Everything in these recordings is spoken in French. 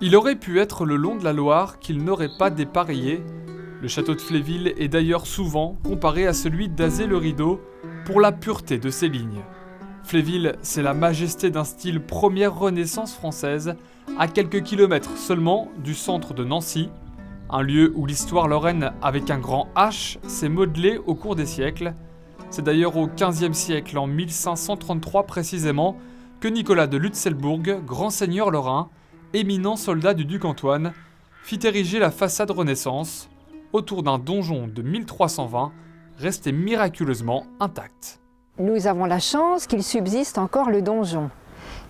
Il aurait pu être le long de la Loire qu'il n'aurait pas dépareillé. Le château de Fléville est d'ailleurs souvent comparé à celui d'Azay-le-Rideau pour la pureté de ses lignes. Fléville, c'est la majesté d'un style première Renaissance française, à quelques kilomètres seulement du centre de Nancy, un lieu où l'histoire lorraine avec un grand H s'est modelée au cours des siècles. C'est d'ailleurs au XVe siècle, en 1533 précisément, que Nicolas de Lutzelbourg, grand seigneur lorrain, éminent soldat du duc Antoine, fit ériger la façade Renaissance autour d'un donjon de 1320, resté miraculeusement intact. Nous avons la chance qu'il subsiste encore le donjon.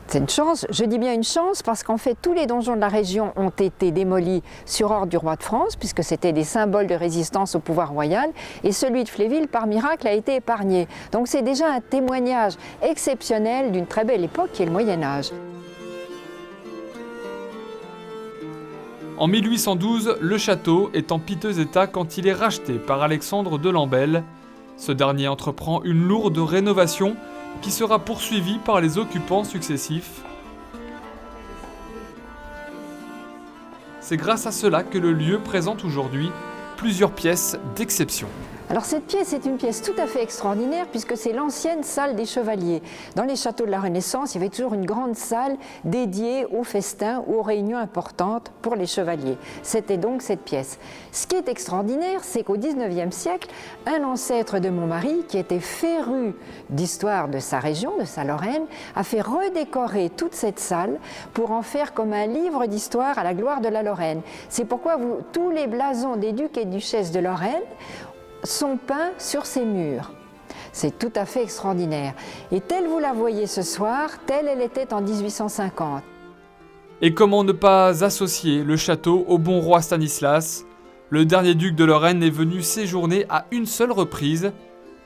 C'est une chance, je dis bien une chance, parce qu'en fait tous les donjons de la région ont été démolis sur ordre du roi de France, puisque c'était des symboles de résistance au pouvoir royal, et celui de Fléville, par miracle, a été épargné. Donc c'est déjà un témoignage exceptionnel d'une très belle époque qui est le Moyen-Âge. En 1812, le château est en piteux état quand il est racheté par Alexandre de Lambel. Ce dernier entreprend une lourde rénovation qui sera poursuivie par les occupants successifs. C'est grâce à cela que le lieu présente aujourd'hui plusieurs pièces d'exception. Alors cette pièce est une pièce tout à fait extraordinaire puisque c'est l'ancienne salle des chevaliers. Dans les châteaux de la Renaissance, il y avait toujours une grande salle dédiée aux festins ou aux réunions importantes pour les chevaliers. C'était donc cette pièce. Ce qui est extraordinaire, c'est qu'au XIXe siècle, un ancêtre de mon mari, qui était féru d'histoire de sa région, de sa Lorraine, a fait redécorer toute cette salle pour en faire comme un livre d'histoire à la gloire de la Lorraine. C'est pourquoi tous les blasons des ducs et duchesses de Lorraine sont peints sur ces murs. C'est tout à fait extraordinaire. Et telle vous la voyez ce soir, telle elle était en 1850. Et comment ne pas associer le château au bon roi Stanislas? Le dernier duc de Lorraine est venu séjourner à une seule reprise,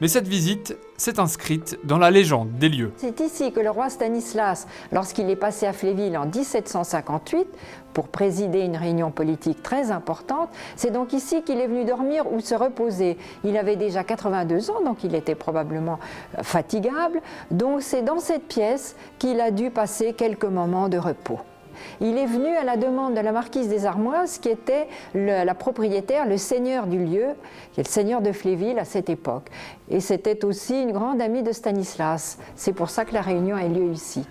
mais cette visite s'est inscrite dans la légende des lieux. C'est ici que le roi Stanislas, lorsqu'il est passé à Fléville en 1758, pour présider une réunion politique très importante, c'est donc ici qu'il est venu dormir ou se reposer. Il avait déjà 82 ans, donc il était probablement fatigable. Donc c'est dans cette pièce qu'il a dû passer quelques moments de repos. Il est venu à la demande de la marquise des Armoises, qui était la propriétaire, le seigneur du lieu, qui est le seigneur de Fléville à cette époque. Et c'était aussi une grande amie de Stanislas. C'est pour ça que la réunion a lieu ici.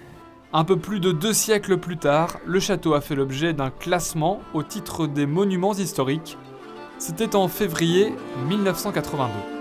Un peu plus de 2 siècles plus tard, le château a fait l'objet d'un classement au titre des monuments historiques. C'était en février 1982.